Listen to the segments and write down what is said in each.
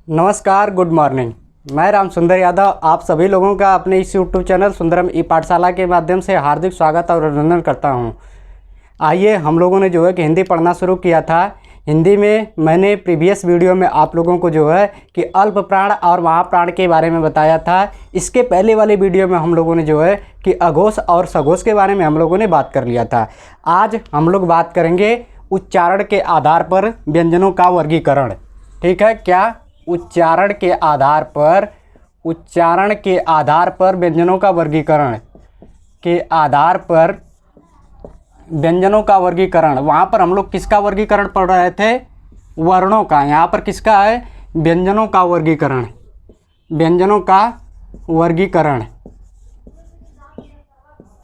नमस्कार, good morning. मैं राम सुंदर यादव आप सभी लोगों का अपने इस यूट्यूब चैनल सुंदरम ई पाठशाला के माध्यम से हार्दिक स्वागत और अभिनंदन करता हूं। आइए, हम लोगों ने जो है कि हिंदी पढ़ना शुरू किया था। हिंदी में मैंने प्रीवियस वीडियो में आप लोगों को जो है कि अल्प प्राण और महाप्राण के बारे में बताया था। इसके पहले वाले वीडियो में हम लोगों ने जो है कि अघोष और सघोष के बारे में हम लोगों ने बात कर लिया था। आज हम लोग बात करेंगे उच्चारण के आधार पर व्यंजनों का वर्गीकरण। ठीक है, क्या उच्चारण के आधार पर व्यंजनों का वर्गीकरण के आधार पर व्यंजनों का वर्गीकरण। वहाँ पर हम लोग किसका वर्गीकरण पढ़ रहे थे? वर्णों का। यहाँ पर किसका है? व्यंजनों का वर्गीकरण। व्यंजनों का वर्गीकरण।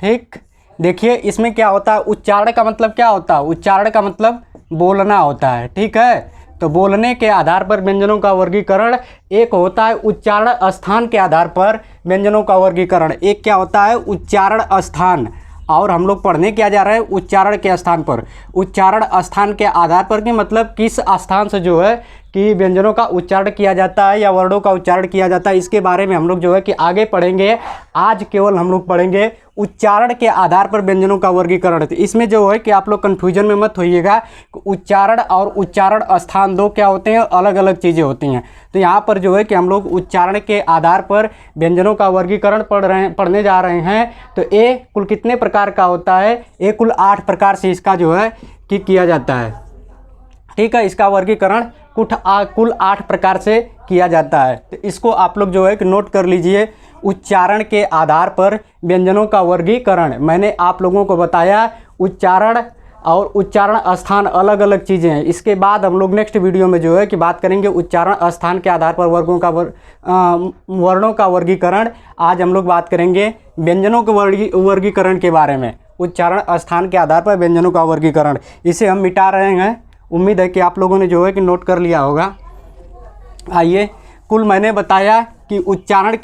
ठीक, देखिए इसमें क्या होता है। उच्चारण का मतलब क्या होता है? उच्चारण का मतलब बोलना होता है। ठीक है, तो बोलने के आधार पर व्यंजनों का वर्गीकरण। एक होता है उच्चारण स्थान के आधार पर व्यंजनों का वर्गीकरण। एक क्या होता है? उच्चारण स्थान। और हम लोग पढ़ने क्या जा रहे हैं? उच्चारण के स्थान पर। उच्चारण स्थान के आधार पर कि मतलब किस स्थान से जो है कि व्यंजनों का उच्चारण किया जाता है या वर्णों का उच्चारण किया जाता है, इसके बारे में हम लोग जो है कि आगे पढ़ेंगे। आज केवल हम लोग पढ़ेंगे उच्चारण के आधार पर व्यंजनों का वर्गीकरण। तो इसमें जो है कि आप लोग कन्फ्यूजन में मत होइएगा। उच्चारण और उच्चारण स्थान दो क्या होते हैं? अलग अलग चीज़ें होती हैं। तो यहाँ पर जो है कि हम लोग उच्चारण के आधार पर व्यंजनों का वर्गीकरण पढ़ने जा रहे हैं। तो ए कुल कितने प्रकार का होता है? ए कुल 8 प्रकार से इसका जो है कि किया जाता है। ठीक है, इसका वर्गीकरण कुल 8 प्रकार से किया जाता है। तो इसको आप लोग जो है कि नोट कर लीजिए। उच्चारण के आधार पर व्यंजनों का वर्गीकरण। मैंने आप लोगों को बताया उच्चारण और उच्चारण स्थान अलग अलग चीज़ें हैं। इसके बाद हम लोग नेक्स्ट वीडियो में जो है कि बात करेंगे उच्चारण स्थान के आधार पर वर्णों का वर्गीकरण। आज हम लोग बात करेंगे व्यंजनों के वर्गीकरण के बारे में। उच्चारण स्थान के आधार पर व्यंजनों का वर्गीकरण, इसे हम मिटा रहे हैं। उम्मीद है कि आप लोगों ने जो है कि नोट कर लिया होगा। आइए, कुल मैंने बताया कि उच्चारण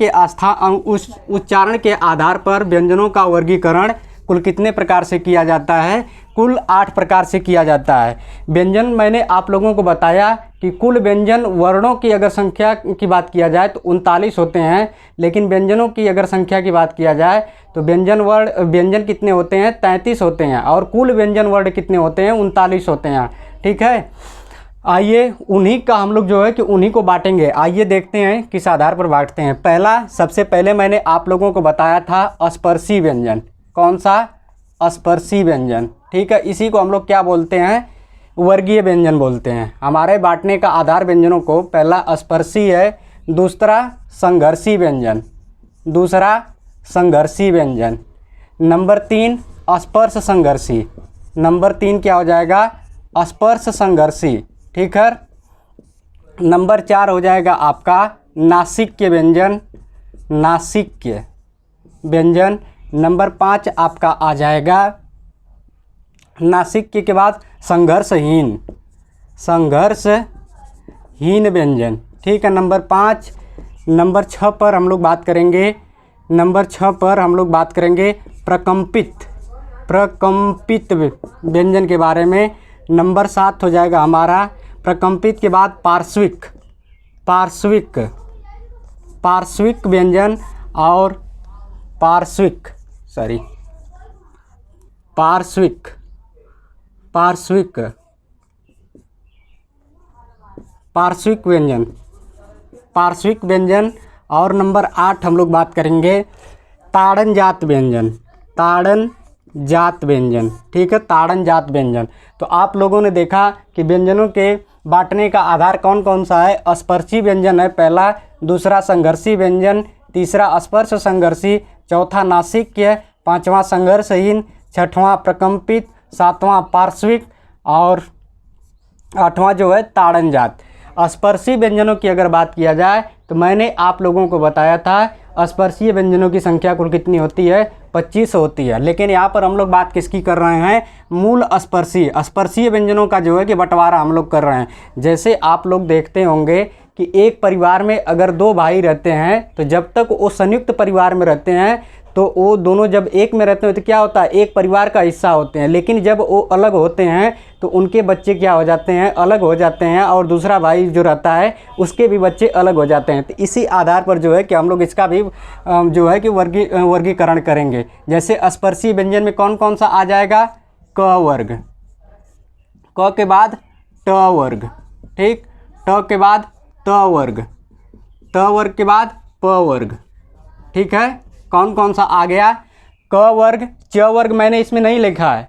के आधार पर व्यंजनों का वर्गीकरण कुल कितने प्रकार से किया जाता है? कुल 8 प्रकार से किया जाता है। व्यंजन मैंने आप लोगों को बताया कि कुल व्यंजन वर्णों की अगर संख्या की बात किया जाए तो 39 होते हैं, लेकिन व्यंजनों की अगर संख्या की बात किया जाए तो व्यंजन कितने होते हैं? 33 होते हैं। और कुल व्यंजन वर्ण कितने होते हैं? 39 होते हैं। ठीक है, आइए उन्हीं का हम लोग जो है कि उन्हीं को बांटेंगे। आइए देखते हैं किस आधार पर बांटते हैं। सबसे पहले मैंने आप लोगों को बताया था स्पर्शी व्यंजन। कौन सा? स्पर्शी व्यंजन। ठीक है, इसी को हम लोग क्या बोलते हैं? वर्गीय व्यंजन बोलते हैं। हमारे बांटने का आधार व्यंजनों को पहला स्पर्शी है, दूसरा संघर्षी व्यंजन, नंबर 3 स्पर्श संघर्षी। नंबर 3 क्या हो जाएगा? स्पर्श संघर्षी। ठीक है, नंबर 4 हो जाएगा आपका नासिक्य व्यंजन। नंबर 5 आपका आ जाएगा नासिक्य के बाद संघर्षहीन व्यंजन। ठीक है, नंबर 5। नंबर 6 पर हम लोग बात करेंगे प्रकंपित व्यंजन के बारे में। नंबर 7 हो जाएगा हमारा प्रकंपित के बाद पार्श्विक व्यंजन और पार्श्विक व्यंजन। और नंबर 8 हम लोग बात करेंगे ताड़नजात व्यंजन। ठीक है, ताड़नजात व्यंजन। तो आप लोगों ने देखा कि व्यंजनों के बांटने का आधार कौन कौन सा है? स्पर्शी व्यंजन है पहला, दूसरा संघर्षी व्यंजन, तीसरा स्पर्श संघर्षी, चौथा नासिक्य, पांचवा संघर्षहीन, छठवां प्रकंपित, सातवां पार्श्विक और आठवां जो है ताड़नजात। स्पर्शी व्यंजनों की अगर बात किया जाए तो मैंने आप लोगों को बताया था स्पर्शीय व्यंजनों की संख्या कुल कितनी होती है? 25 होती है। लेकिन यहाँ पर हम लोग बात किसकी कर रहे हैं? मूल स्पर्शीय व्यंजनों का जो है कि बंटवारा हम लोग कर रहे हैं। जैसे आप लोग देखते होंगे कि एक परिवार में अगर 2 भाई रहते हैं तो जब तक वो संयुक्त परिवार में रहते हैं तो वो दोनों जब एक में रहते हैं तो क्या होता है, एक परिवार का हिस्सा होते हैं। लेकिन जब वो अलग होते हैं तो उनके बच्चे क्या हो जाते हैं, अलग हो जाते हैं, और दूसरा भाई जो रहता है उसके भी बच्चे अलग हो जाते हैं। तो इसी आधार पर जो है कि हम लोग इसका भी जो है कि वर्गीकरण करेंगे। जैसे स्पर्शी व्यंजन में कौन कौन सा आ जाएगा, क वर्ग, क के बाद ट वर्ग, ठीक, ट के बाद त वर्ग, त वर्ग के बाद प वर्ग, ठीक है। कौन कौन सा आ गया, क वर्ग, च वर्ग मैंने इसमें नहीं लिखा है,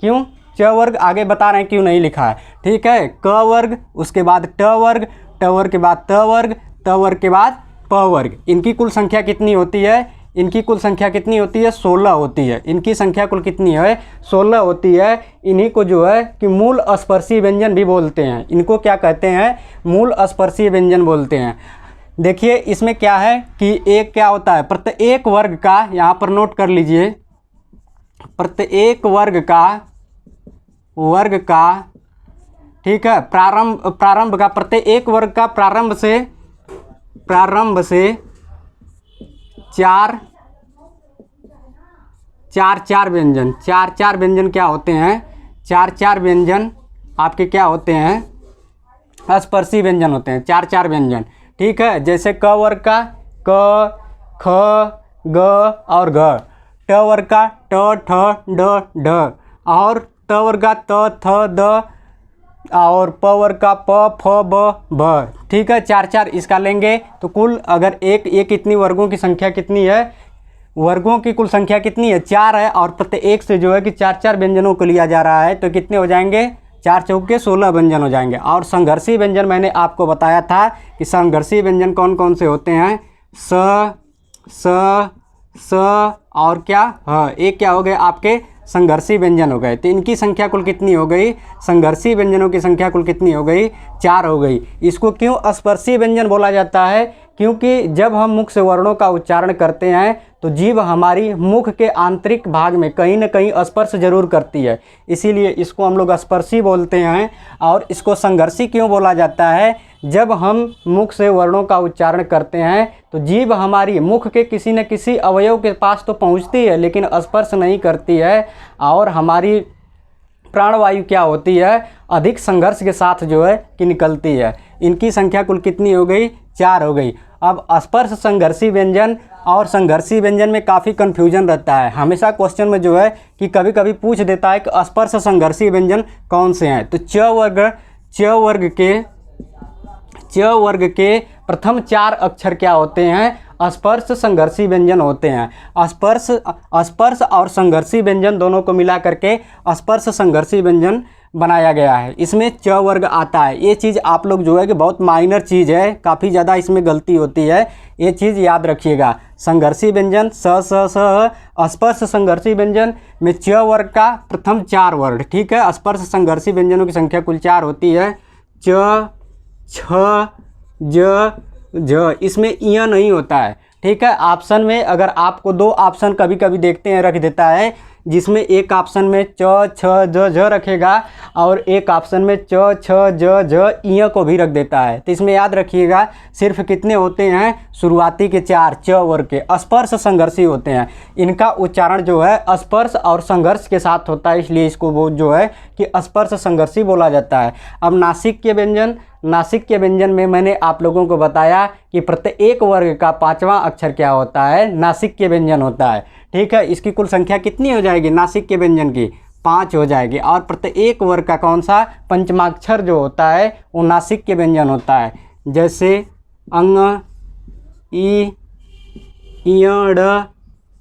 क्यों, च वर्ग आगे बता रहे हैं क्यों नहीं लिखा है, ठीक है। क वर्ग, उसके बाद ट वर्ग, ट वर्ग के बाद त वर्ग, त वर्ग के बाद प वर्ग। इनकी कुल संख्या कितनी होती है, इनकी कुल संख्या कितनी होती है, 16 होती है। इनकी संख्या कुल कितनी है, 16 होती है। इन्हीं को जो है कि मूल स्पर्शी व्यंजन भी बोलते हैं। इनको क्या कहते हैं, मूल स्पर्शी व्यंजन बोलते हैं। देखिए इसमें क्या है कि एक क्या होता है, प्रत्येक वर्ग का, यहाँ पर नोट कर लीजिए, प्रत्येक वर्ग का ठीक है, प्रारंभ का, प्रत्येक वर्ग का प्रारंभ से चार व्यंजन, चार व्यंजन क्या होते हैं, चार व्यंजन आपके क्या होते हैं, स्पर्शी व्यंजन होते हैं, चार व्यंजन, ठीक है। जैसे क वर्ग का क, ख, ग और घ, ट वर्ग का ट, ठ, ड, ढ, और त वर्ग का त, थ, द, और प वर्ग का प, फ, ब, भ, ठीक है। चार इसका लेंगे तो कुल अगर एक इतनी वर्गों की संख्या कितनी है, वर्गों की कुल संख्या कितनी है, 4 है, और प्रत्येक से जो है कि चार व्यंजनों को लिया जा रहा है, तो कितने हो जाएंगे, 4 चौके 16 व्यंजन हो जाएंगे। और संघर्षी व्यंजन मैंने आपको बताया था कि संघर्षी व्यंजन कौन कौन से होते हैं, स और क्या, हाँ, एक क्या हो गए आपके संघर्षी व्यंजन हो गए। तो इनकी संख्या कुल कितनी हो गई, संघर्षी व्यंजनों की संख्या कुल कितनी हो गई, 4 हो गई। इसको क्यों स्पर्शी व्यंजन बोला जाता है, क्योंकि जब हम मुख से वर्णों का उच्चारण करते हैं तो जीभ हमारी मुख के आंतरिक भाग में कहीं न कहीं स्पर्श जरूर करती है, इसीलिए इसको हम लोग स्पर्शी बोलते हैं। और इसको संघर्षी क्यों बोला जाता है, जब हम मुख से वर्णों का उच्चारण करते हैं तो जीभ हमारी मुख के किसी न किसी अवयव के पास तो पहुंचती है लेकिन स्पर्श नहीं करती है, और हमारी प्राणवायु क्या होती है, अधिक संघर्ष के साथ जो है कि निकलती है। इनकी संख्या कुल कितनी हो गई, 4 हो गई। अब स्पर्श संघर्षी व्यंजन और संघर्षी व्यंजन में काफ़ी कन्फ्यूजन रहता है। हमेशा क्वेश्चन में जो है कि कभी कभी पूछ देता है कि स्पर्श संघर्षी व्यंजन कौन से हैं। तो च वर्ग के प्रथम 4 अक्षर क्या होते हैं, स्पर्श संघर्षी व्यंजन होते हैं। स्पर्श और संघर्षी व्यंजन दोनों को मिला करके स्पर्श संघर्षी व्यंजन बनाया गया है। इसमें च वर्ग आता है। ये चीज़ आप लोग जो है कि बहुत माइनर चीज़ है, काफ़ी ज़्यादा इसमें गलती होती है, ये चीज़ याद रखिएगा। संघर्षी व्यंजन स्पर्श संघर्षी व्यंजन में च वर्ग का प्रथम 4 वर्ण, ठीक है। स्पर्श संघर्षी व्यंजनों की संख्या कुल 4 होती है, च, छ, ज, झ। इसमें इया नहीं होता है, ठीक है। ऑप्शन में अगर आपको 2 ऑप्शन कभी कभी देखते हैं रख देता है, जिसमें एक ऑप्शन में च, छ, ज, झ रखेगा और एक ऑप्शन में च, छ, ज, झ इया को भी रख देता है। तो इसमें याद रखिएगा सिर्फ कितने होते हैं, शुरुआती के 4 च वर्ग के स्पर्श संघर्षी होते हैं। इनका उच्चारण जो है स्पर्श और संघर्ष के साथ होता है, इसलिए इसको वो जो है कि स्पर्श संघर्षी बोला जाता है। अब नासिक के व्यंजन में मैंने आप लोगों को बताया कि प्रत्येक वर्ग का 5वां अक्षर क्या होता है, नासिक के व्यंजन होता है, ठीक है। इसकी कुल संख्या कितनी हो जाएगी, नासिक के व्यंजन की 5 हो जाएगी। और प्रत्येक वर्ग का कौन सा पंचमाक्षर जो होता है वो नासिक के व्यंजन होता है। जैसे अंग, ई, ड,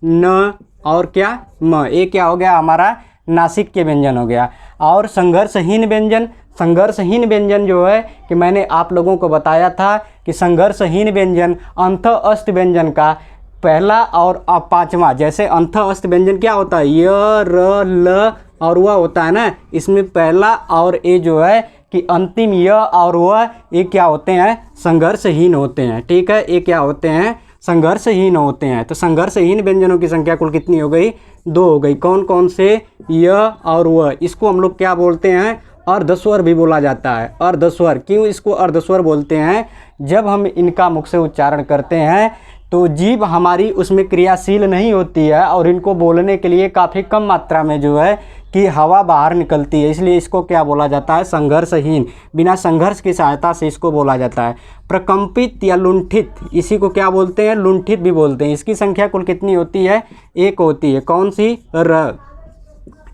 न और क्या, म, ये क्या हो गया हमारा नासिक के व्यंजन हो गया। और संघर्षहीन व्यंजन जो है कि मैंने आप लोगों को बताया था कि संघर्षहीन व्यंजन अंत अस्त व्यंजन का पहला और 5वां, जैसे अंत अस्त व्यंजन क्या होता है, य, र, ल और वह होता है ना, इसमें पहला और ए जो है कि अंतिम य और वह ये क्या होते हैं, संघर्षहीन होते हैं, ठीक है। ये क्या होते हैं, संघर्षहीन होते हैं। तो संघर्षहीन व्यंजनों की संख्या कुल कितनी हो गई, 2 हो गई। कौन कौन से, य और वह। इसको हम लोग क्या बोलते हैं, अर्धस्वर भी बोला जाता है। अर्धस्वर, क्यों इसको अर्धस्वर बोलते हैं, जब हम इनका मुख से उच्चारण करते हैं तो जीभ हमारी उसमें क्रियाशील नहीं होती है और इनको बोलने के लिए काफ़ी कम मात्रा में जो है कि हवा बाहर निकलती है, इसलिए इसको क्या बोला जाता है, संघर्षहीन। बिना संघर्ष की सहायता से इसको बोला जाता है। प्रकंपित या लुंठित, इसी को क्या बोलते हैं, लुंठित भी बोलते हैं। इसकी संख्या कुल कितनी होती है, एक होती है। कौन सी, र।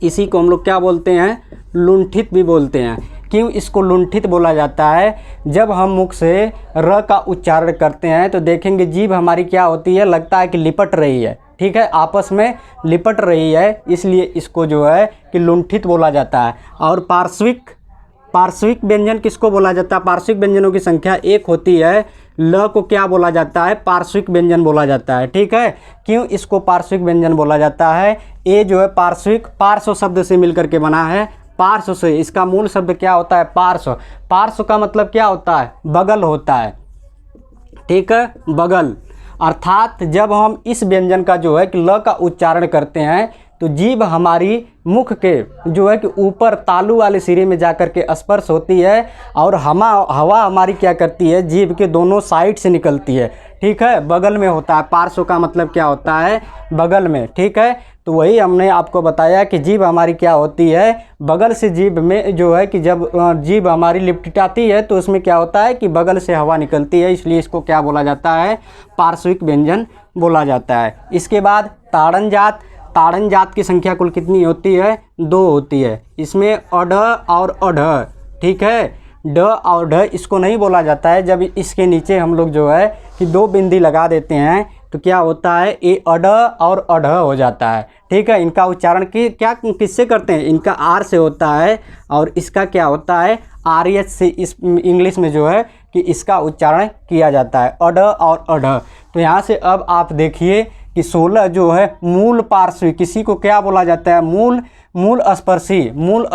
इसी को हम लोग क्या बोलते हैं, लुंठित भी बोलते हैं। क्यों इसको लुंठित बोला जाता है, जब हम मुख से र का उच्चारण करते हैं तो देखेंगे जीभ हमारी क्या होती है, लगता है कि लिपट रही है, ठीक है, आपस में लिपट रही है, इसलिए इसको जो है कि लुंठित बोला जाता है। और पार्श्विक व्यंजन किसको बोला जाता है, पार्श्विक व्यंजनों की संख्या एक होती है। ल को क्या बोला जाता है, पार्श्विक व्यंजन बोला जाता है, ठीक है। क्यों इसको पार्श्विक व्यंजन बोला जाता है, ये जो है पार्श्विक, पार्श्व शब्द से मिलकर के बना है, पार्श्व से। इसका मूल शब्द क्या होता है, पार्श्व। पार्श्व का मतलब क्या होता है, बगल होता है, ठीक है, बगल। अर्थात जब हम इस व्यंजन का जो है कि ल का उच्चारण करते हैं तो जीभ हमारी मुख के जो है कि ऊपर तालू वाले सिरे में जाकर के स्पर्श होती है और हवा हमारी क्या करती है, जीभ के दोनों साइड से निकलती है, ठीक है, बगल में होता है। पार्श्व का मतलब क्या होता है, बगल में, ठीक है। तो वही हमने आपको बताया कि जीभ हमारी क्या होती है, बगल से। जीभ में जो है कि जब जीभ हमारी लिपटाती है तो उसमें क्या होता है कि बगल से हवा निकलती है, इसलिए इसको क्या बोला जाता है, पार्श्विक व्यंजन बोला जाता है। इसके बाद ताड़न जात। ताड़न जात की संख्या कुल कितनी होती है, दो होती है। इसमें अढ और अढ, ठीक है, ड और ढ इसको नहीं बोला जाता है। जब इसके नीचे हम लोग जो है कि दो बिंदी लगा देते हैं तो क्या होता है, ये अढ और अढ हो जाता है, ठीक है। इनका उच्चारण किससे करते हैं, इनका आर से होता है और इसका क्या होता है, आर से इस इंग्लिश में जो है कि इसका उच्चारण किया जाता है, अढ और अढ। तो यहाँ से अब आप देखिए कि 16 जो है मूल पार्श्विक, किसी को क्या बोला जाता है, मूल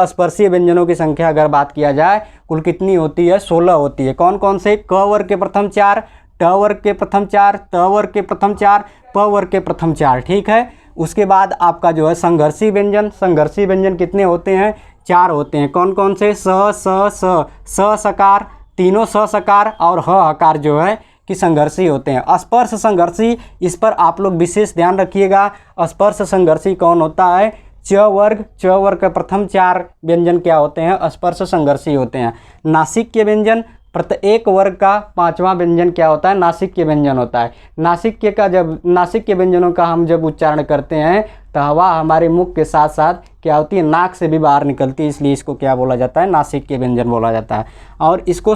स्पर्शी व्यंजनों की संख्या अगर बात किया जाए कुल कितनी होती है, 16 होती है। कौन कौन से, क वर्ग के प्रथम 4, ट वर्ग के प्रथम 4, त वर्ग के प्रथम 4, प वर्ग के प्रथम 4, ठीक है। उसके बाद आपका जो है संघर्षी व्यंजन कितने होते हैं, 4 होते हैं। कौन कौन से, स सकार, तीनों स सकार और ह हकार जो है कि संघर्षी होते हैं। स्पर्श संघर्षी, इस पर आप लोग विशेष ध्यान रखिएगा। स्पर्श संघर्षी कौन होता है, च वर्ग के प्रथम 4 व्यंजन क्या होते हैं, स्पर्श संघर्षी होते हैं। नासिक्य व्यंजन, प्रत्येक वर्ग का 5वां व्यंजन क्या होता है, नासिक्य व्यंजन होता है। नासिक्य व्यंजनों का हम जब उच्चारण करते हैं तो हवा हमारे मुख के साथ साथ क्या होती है, नाक से भी बाहर निकलती है, इसलिए इसको क्या बोला जाता है, नासिक्य व्यंजन बोला जाता है। और इसको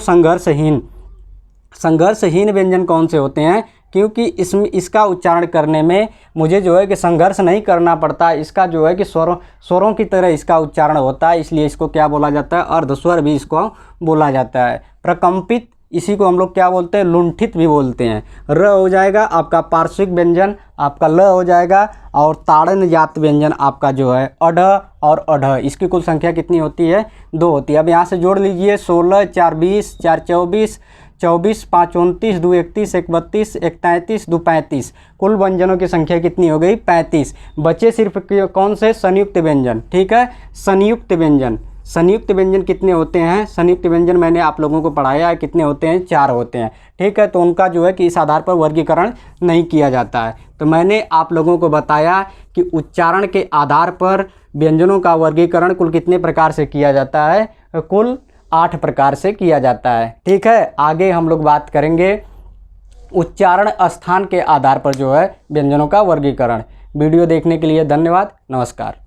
संघर्षहीन व्यंजन कौन से होते हैं, क्योंकि इसका उच्चारण करने में मुझे जो है कि संघर्ष नहीं करना पड़ता, इसका जो है कि स्वरों की तरह इसका उच्चारण होता है, इसलिए इसको क्या बोला जाता है, अर्धस्वर भी इसको बोला जाता है। प्रकंपित, इसी को हम लोग क्या बोलते हैं, लुंठित भी बोलते हैं। र हो जाएगा आपका पार्श्विक व्यंजन, आपका ल हो जाएगा, और ताड़न जात व्यंजन आपका जो है अढ और अढ। इसकी कुल संख्या कितनी होती है, 2 होती है। अब यहाँ से जोड़ लीजिए, 16, 4 20, 4 24, 24, 5 29, 2 31, 1 32, 1 33, 2 35। कुल व्यंजनों की संख्या कितनी हो गई, 35। बचे सिर्फ कौन से, संयुक्त व्यंजन, ठीक है। संयुक्त व्यंजन कितने होते हैं, संयुक्त व्यंजन मैंने आप लोगों को पढ़ाया है, कितने होते हैं, 4 होते हैं, ठीक है। तो उनका जो है कि इस आधार पर वर्गीकरण नहीं किया जाता है। तो मैंने आप लोगों को बताया कि उच्चारण के आधार पर व्यंजनों का वर्गीकरण कुल कितने प्रकार से किया जाता है, कुल 8 प्रकार से किया जाता है, ठीक है। आगे हम लोग बात करेंगे उच्चारण स्थान के आधार पर जो है व्यंजनों का वर्गीकरण। वीडियो देखने के लिए धन्यवाद, नमस्कार।